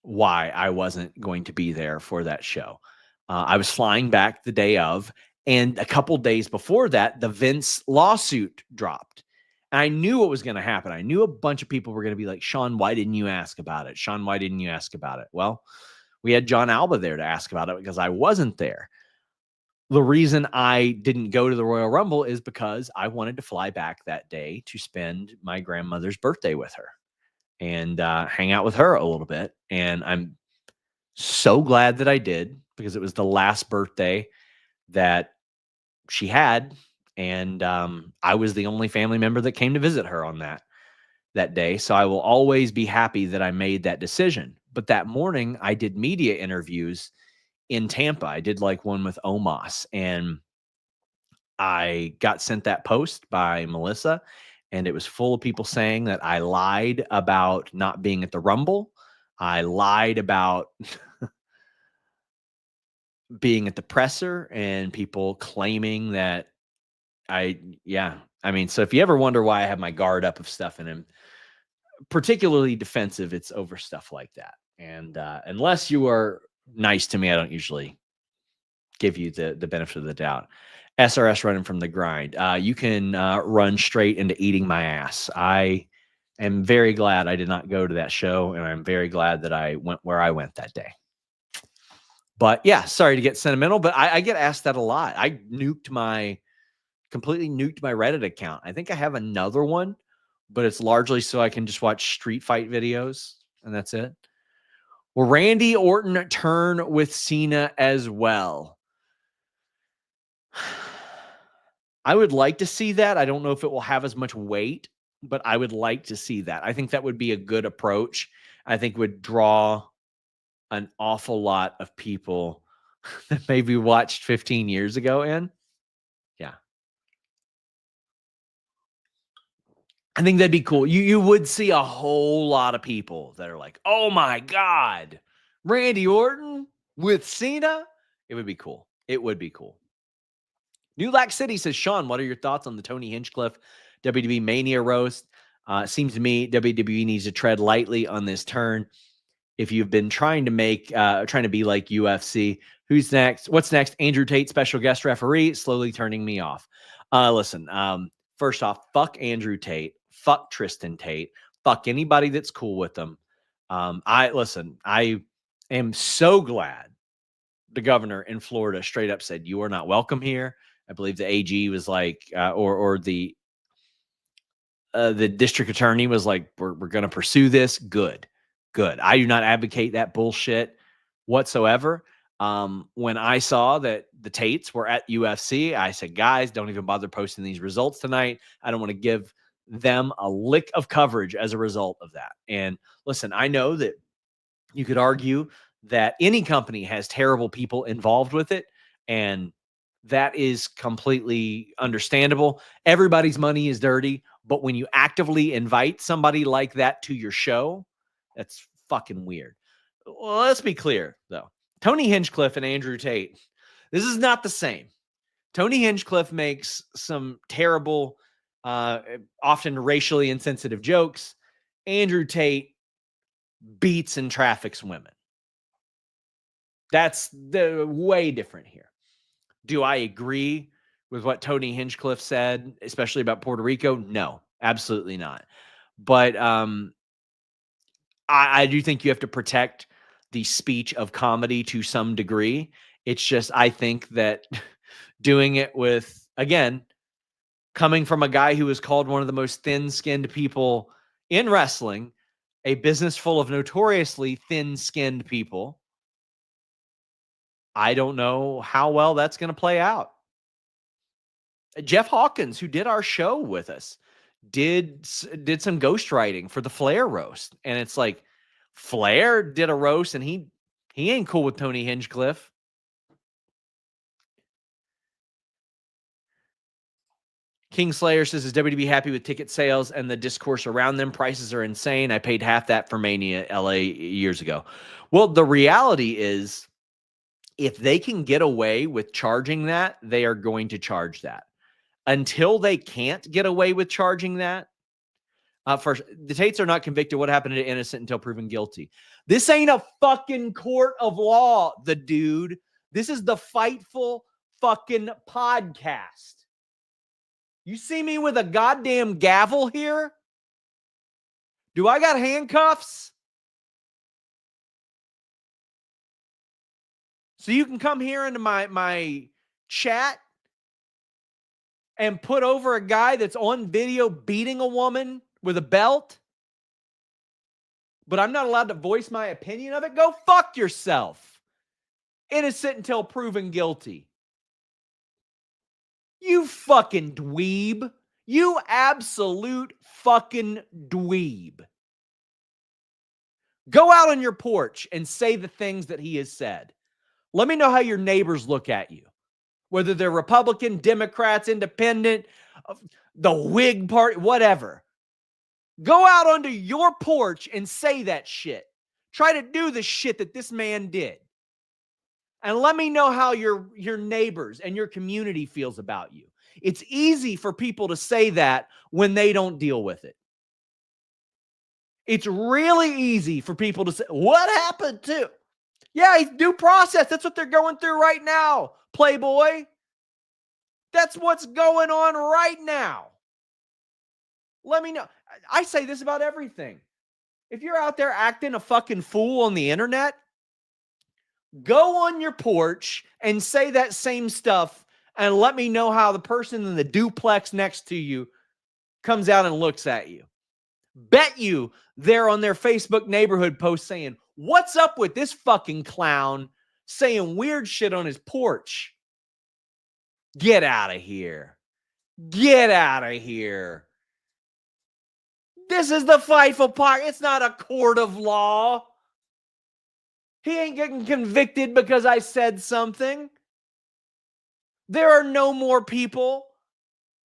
why I wasn't going to be there for that show. I was flying back the day of, and a couple days before that, the Vince lawsuit dropped. And I knew what was going to happen. I knew a bunch of people were going to be like, Sean, why didn't you ask about it? Sean, why didn't you ask about it? Well, we had John Alba there to ask about it because I wasn't there. The reason I didn't go to the Royal Rumble is because I wanted to fly back that day to spend my grandmother's birthday with her and hang out with her a little bit. And I'm so glad that I did because it was the last birthday that she had. And I was the only family member that came to visit her on that day. So I will always be happy that I made that decision. But that morning I did media interviews in Tampa. I did like one with Omos, and I got sent that post by Melissa, and it was full of people saying that I lied about not being at the Rumble. I lied about being at the presser, and people claiming that I mean, so if you ever wonder why I have my guard up of stuff and I'm particularly defensive, it's over stuff like that. And unless you are nice to me, I don't usually give you the benefit of the doubt. SRS running from the grind. You can run straight into eating my ass. I am very glad I did not go to that show, and I'm very glad that I went where I went that day. But yeah, sorry to get sentimental, but I get asked that a lot. I completely nuked my Reddit account. I think I have another one, but it's largely so I can just watch street fight videos, and that's it. Will Randy Orton turn with Cena as well? I would like to see that. I don't know if it will have as much weight, but I would like to see that. I think that would be a good approach. I think would draw an awful lot of people that maybe watched 15 years ago in. Yeah. I think that'd be cool. You would see a whole lot of people that are like, oh my God, Randy Orton with Cena. It would be cool. It would be cool. New Lack City says, Sean, what are your thoughts on the Tony Hinchcliffe WWE Mania roast? It seems to me WWE needs to tread lightly on this turn. If you've been trying to be like UFC, who's next? What's next? Andrew Tate, special guest referee, slowly turning me off. Listen, first off, fuck Andrew Tate, fuck Tristan Tate, fuck anybody that's cool with them. I am so glad the governor in Florida straight up said, you are not welcome here. I believe the AG was like, or the district attorney was like, we're going to pursue this. Good. I do not advocate that bullshit whatsoever. When I saw that the Tates were at UFC, I said, guys, don't even bother posting these results tonight. I don't want to give them a lick of coverage as a result of that. And listen, I know that you could argue that any company has terrible people involved with it, and that is completely understandable. Everybody's money is dirty, but when you actively invite somebody like that to your show, that's fucking weird. Well, let's be clear, though. Tony Hinchcliffe and Andrew Tate, this is not the same. Tony Hinchcliffe makes some terrible, often racially insensitive jokes. Andrew Tate beats and traffics women. That's the way different here. Do I agree with what Tony Hinchcliffe said, especially about Puerto Rico? No, absolutely not. But I do think you have to protect the speech of comedy to some degree. It's just, I think that doing it with, again, coming from a guy who is called one of the most thin-skinned people in wrestling, a business full of notoriously thin-skinned people, I don't know how well that's going to play out. Jeff Hawkins, who did our show with us, did some ghostwriting for the Flair roast. And it's like, Flair did a roast and he ain't cool with Tony Hinchcliffe. Kingslayer says, is WWE happy with ticket sales and the discourse around them? Prices are insane. I paid half that for Mania LA years ago. Well, the reality is, if they can get away with charging that, they are going to charge that. Until they can't get away with charging that, first, the Tates are not convicted. What happened to innocent until proven guilty? This ain't a fucking court of law, the dude. This is the Fightful fucking podcast. You see me with a goddamn gavel here? Do I got handcuffs? So you can come here into my chat and put over a guy that's on video beating a woman with a belt, but I'm not allowed to voice my opinion of it? Go fuck yourself. Innocent until proven guilty. You fucking dweeb. You absolute fucking dweeb. Go out on your porch and say the things that he has said. Let me know how your neighbors look at you. Whether they're Republican, Democrats, Independent, the Whig Party, whatever. Go out onto your porch and say that shit. Try to do the shit that this man did. And let me know how your neighbors and your community feels about you. It's easy for people to say that when they don't deal with it. It's really easy for people to say, what happened to? Yeah, it's due process. That's what they're going through right now, Playboy. That's what's going on right now. Let me know. I say this about everything. If you're out there acting a fucking fool on the internet, go on your porch and say that same stuff and let me know how the person in the duplex next to you comes out and looks at you. Bet you they're on their Facebook neighborhood post saying, what's up with this fucking clown saying weird shit on his porch? Get out of here. Get out of here. This is the Fightful Park. It's not a court of law. He ain't getting convicted because I said something. There are no more people.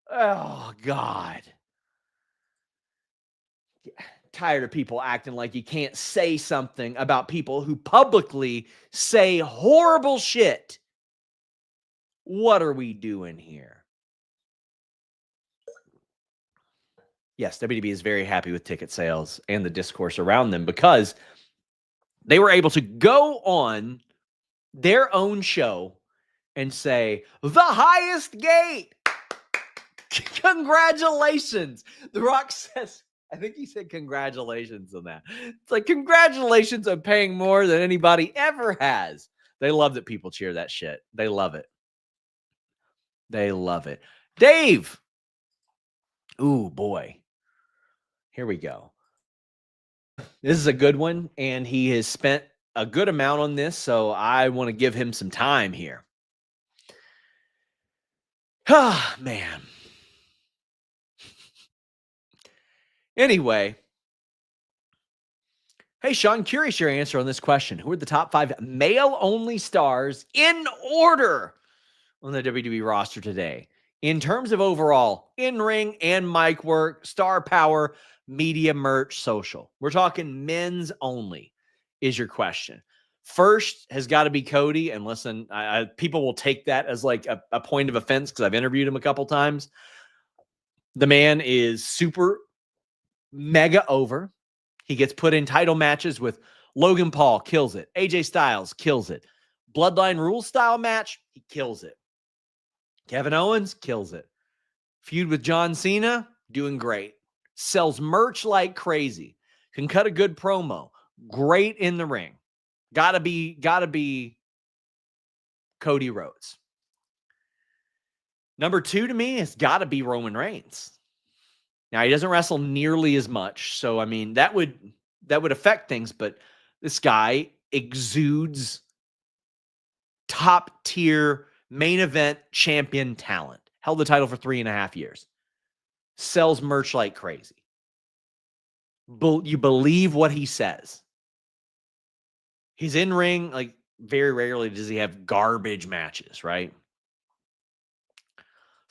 Oh, God. Tired of people acting like you can't say something about people who publicly say horrible shit. What are we doing here? Yes, WWE is very happy with ticket sales and the discourse around them because they were able to go on their own show and say, the highest gate. Congratulations. The Rock says, I think he said congratulations on that. It's like, congratulations on paying more than anybody ever has. They love that people cheer that shit. They love it. They love it. Dave. Ooh, boy. Here we go. This is a good one, and he has spent a good amount on this, so I want to give him some time here. Ah, man. Anyway. Hey, Sean, curious your answer on this question. Who are the top 5 male-only stars in order on the WWE roster today? In terms of overall in-ring and mic work, star power, media, merch, social. We're talking men's only is your question. First has got to be Cody. And listen, people will take that as like a point of offense because I've interviewed him a couple times. The man is super mega over. He gets put in title matches with Logan Paul, kills it. AJ Styles, kills it. Bloodline Rules style match, he kills it. Kevin Owens, kills it. Feud with John Cena, doing great. Sells merch like crazy. Can cut a good promo. Great in the ring. Gotta be Cody Rhodes. Number 2 to me has got to be Roman Reigns. Now, he doesn't wrestle nearly as much, so I mean, that would affect things, but this guy exudes top tier main event champion talent. Held the title for 3.5 years. Sells merch like crazy. You believe what he says. He's in ring, like, very rarely does he have garbage matches, right?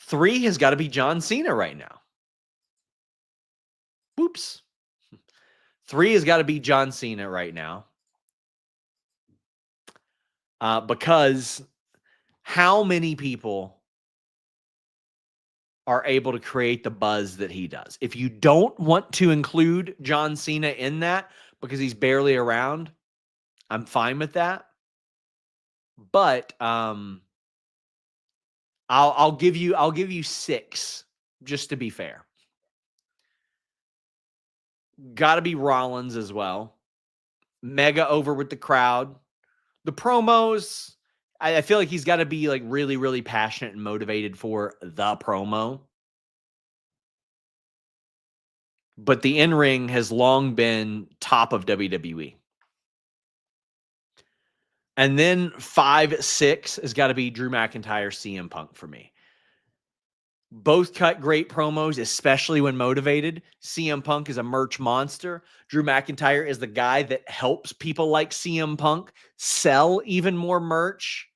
3 has got to be John Cena right now. Whoops. 3 has got to be John Cena right now. Because how many people are able to create the buzz that he does? If you don't want to include John Cena in that because he's barely around, I'm fine with that. But I'll give you 6 just to be fair. Got to be Rollins as well. Mega over with the crowd. The promos, I feel like he's got to be like really, really passionate and motivated for the promo. But the in-ring has long been top of WWE. And then 5, 6 has got to be Drew McIntyre, CM Punk for me. Both cut great promos, especially when motivated. CM Punk is a merch monster. Drew McIntyre is the guy that helps people like CM Punk sell even more merch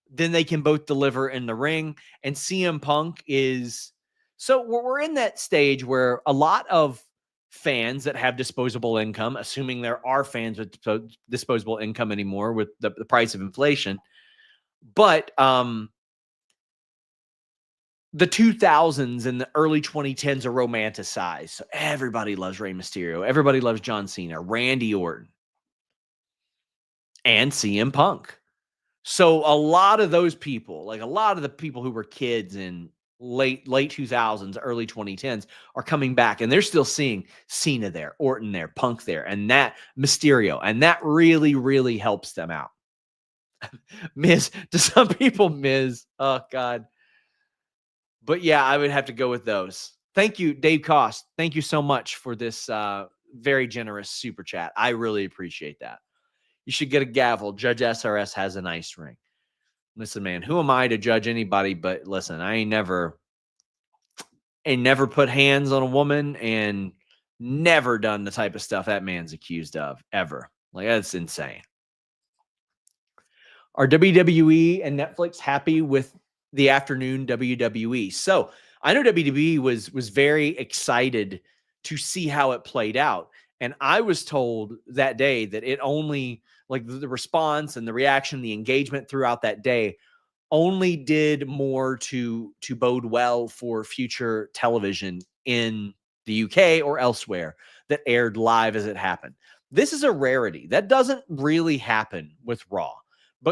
than they can both deliver in the ring. And CM Punk is... So we're in that stage where a lot of fans that have disposable income, assuming there are fans with disposable income anymore with the price of inflation, but the 2000s and the early 2010s are romanticized. So everybody loves Rey Mysterio. Everybody loves John Cena, Randy Orton, and CM Punk. So a lot of those people, like a lot of the people who were kids in late 2000s, early 2010s are coming back, and they're still seeing Cena there, Orton there, Punk there, and that Mysterio. And that really, really helps them out. Miz, to some people, Miz, oh God. But yeah, I would have to go with those. Thank you, Dave Cost. Thank you so much for this very generous super chat. I really appreciate that. You should get a gavel. Judge SRS has a nice ring. Listen, man, who am I to judge anybody? But listen, I ain't never put hands on a woman and never done the type of stuff that man's accused of ever. Like, that's insane. Are WWE and Netflix happy with the afternoon WWE? So I know WWE was very excited to see how it played out. And I was told that day that it only, like, the response and the reaction, the engagement throughout that day only did more to bode well for future television in the UK or elsewhere that aired live as it happened. This is a rarity. That doesn't really happen with Raw.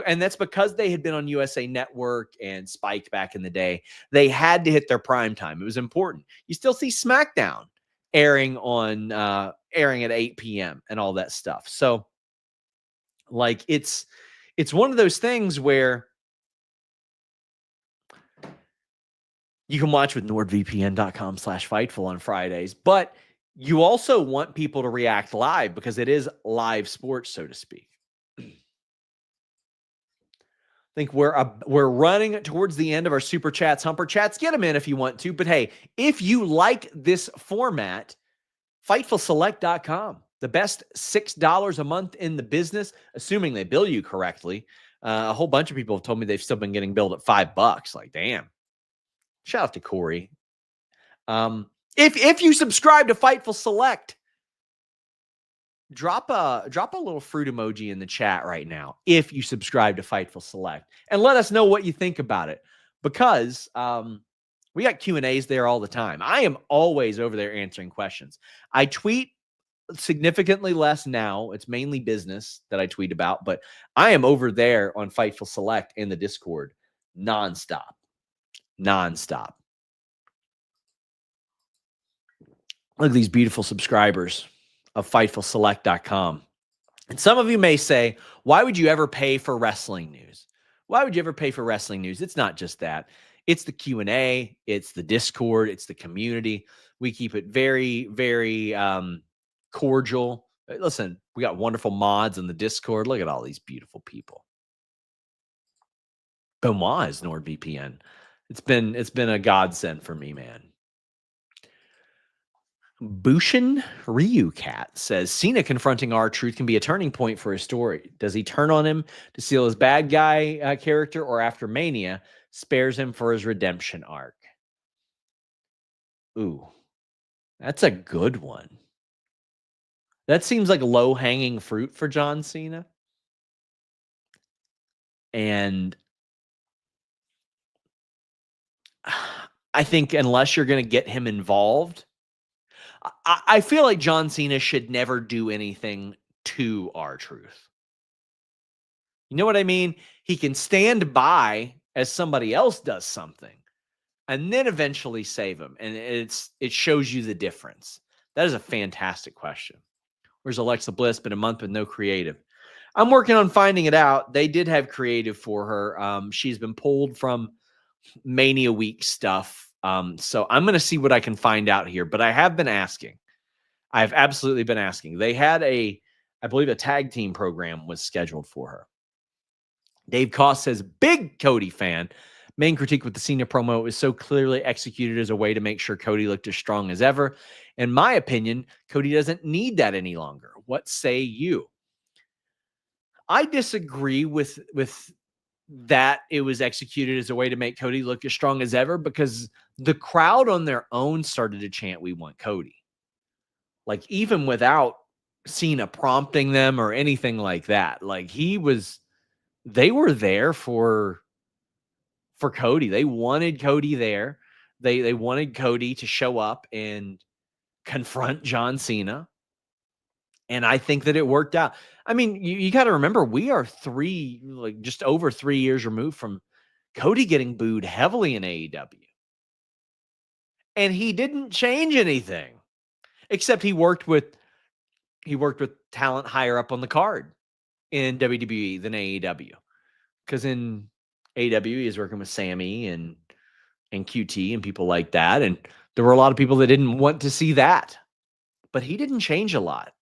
And that's because they had been on USA Network and Spike back in the day. They had to hit their prime time. It was important. You still see SmackDown airing at 8 p.m. and all that stuff. So, like, it's one of those things where you can watch with nordvpn.com/Fightful on Fridays, but you also want people to react live because it is live sports, so to speak. I think we're running towards the end of our super chats, humper chats. Get them in if you want to. But hey, if you like this format, FightfulSelect.com, the best $6 a month in the business, assuming they bill you correctly. A whole bunch of people have told me they've still been getting billed at $5. Like, damn. Shout out to Corey. If you subscribe to Fightful Select, drop a little fruit emoji in the chat right now if you subscribe to Fightful Select, and let us know what you think about it, because we got Q&As there all the time. I am always over there answering questions. I tweet significantly less now. It's mainly business that I tweet about, but I am over there on Fightful Select in the Discord nonstop. Look at these beautiful subscribers of FightfulSelect.com. And some of you may say, why would you ever pay for wrestling news? Why would you ever pay for wrestling news? It's not just that. It's the Q&A, it's the Discord, it's the community. We keep it very, very cordial. Listen, we got wonderful mods in the Discord. Look at all these beautiful people. Benoit is NordVPN. It's been a godsend for me, man. Bushin Ryu Cat says Cena confronting R-Truth can be a turning point for his story. Does he turn on him to seal his bad guy character, or after Mania spares him for his redemption arc? Ooh, that's a good one. That seems like low-hanging fruit for John Cena. And I think unless you're going to get him involved, I feel like John Cena should never do anything to R-Truth. You know what I mean? He can stand by as somebody else does something and then eventually save him. And it shows you the difference. That is a fantastic question. Where's Alexa Bliss? Been a month with no creative. I'm working on finding it out. They did have creative for her. She's been pulled from Mania Week stuff. So I'm going to see what I can find out here. But I have been asking. I've absolutely been asking. They had I believe a tag team program was scheduled for her. Dave Koss says, big Cody fan. Main critique with the Cena promo, it was so clearly executed as a way to make sure Cody looked as strong as ever. In my opinion, Cody doesn't need that any longer. What say you? I disagree with that it was executed as a way to make Cody look as strong as ever, because the crowd on their own started to chant, we want Cody. Like, even without Cena prompting them or anything like that. Like, they were there for Cody. They wanted Cody there. They wanted Cody to show up and confront John Cena. And I think that it worked out. I mean, you got to remember, we are just over 3 years removed from Cody getting booed heavily in AEW. And he didn't change anything, except he worked with talent higher up on the card in WWE than AEW. Because in AEW, he was working with Sammy and QT and people like that. And there were a lot of people that didn't want to see that. But he didn't change a lot.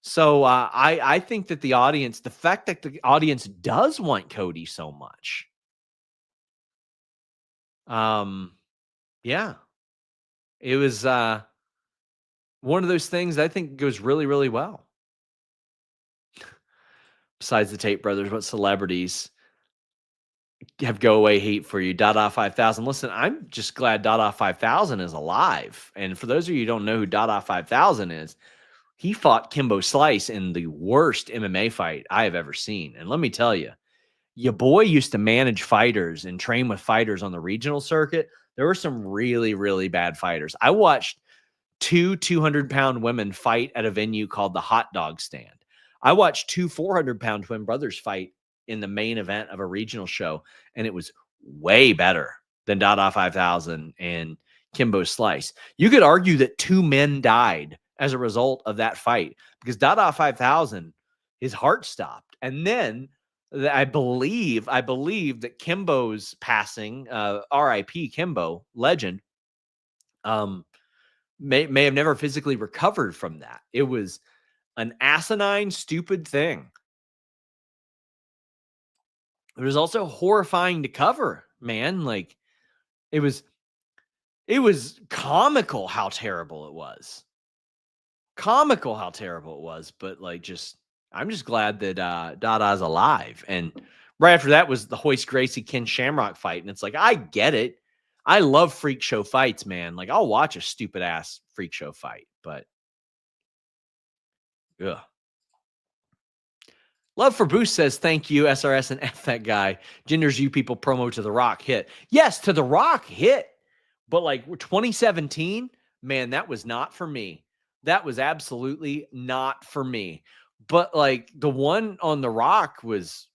So I think that the fact that the audience does want Cody so much, yeah, it was one of those things that I think goes really, really well. Besides the Tate brothers, what celebrities have go away hate for you? Dada 5000. Listen, I'm just glad Dada 5000 is alive. And for those of you who don't know who Dada 5000 is, he fought Kimbo Slice in the worst MMA fight I have ever seen. And let me tell you, your boy used to manage fighters and train with fighters on the regional circuit. There were some really, really bad fighters. I watched two 200-pound women fight at a venue called the Hot Dog Stand. I watched two 400-pound twin brothers fight in the main event of a regional show, and it was way better than Dada 5000 and Kimbo Slice. You could argue that two men died as a result of that fight, because Dada 5000, his heart stopped. And then I believe that Kimbo's passing, R.I.P. Kimbo, legend, may have never physically recovered from that. It was an asinine, stupid thing. It was also horrifying to cover, man. Like, it was comical how terrible it was. But I'm just glad that Dada's alive. And right after that was the Hoist Gracie Ken Shamrock fight. And it's like, I get it. I love freak show fights, man. Like, I'll watch a stupid ass freak show fight, but ugh. Love for Boost says, thank you, SRS and F that guy. Genders you people promo to The Rock hit. Yes, to The Rock hit. But like 2017, man, that was not for me. That was absolutely not for me. But like the one on The Rock was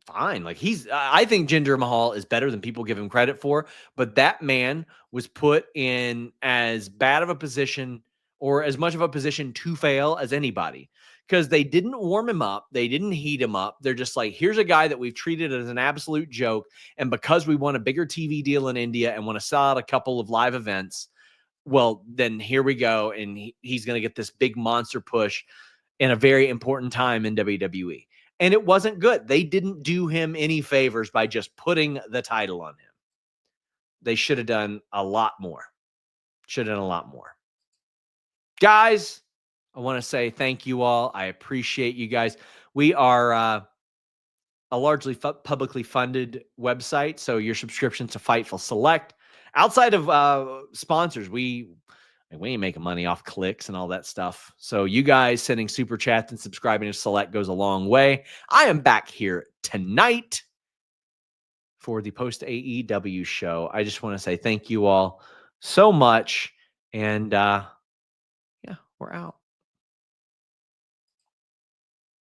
fine. Like, I think Jinder Mahal is better than people give him credit for. But that man was put in as bad of a position or as much of a position to fail as anybody, because they didn't warm him up. They didn't heat him up. They're just like, here's a guy that we've treated as an absolute joke. And because we want a bigger TV deal in India and want to sell out a couple of live events, well, then here we go. And he's going to get this big monster push in a very important time in WWE. And it wasn't good. They didn't do him any favors by just putting the title on him. They should have done a lot more. Should have done a lot more. Guys, I want to say thank you all. I appreciate you guys. We are a largely publicly funded website, so your subscription to Fightful Select, outside of sponsors, we ain't making money off clicks and all that stuff. So you guys sending super chats and subscribing to Select goes a long way. I am back here tonight for the post AEW show. I just want to say thank you all so much. And yeah, we're out.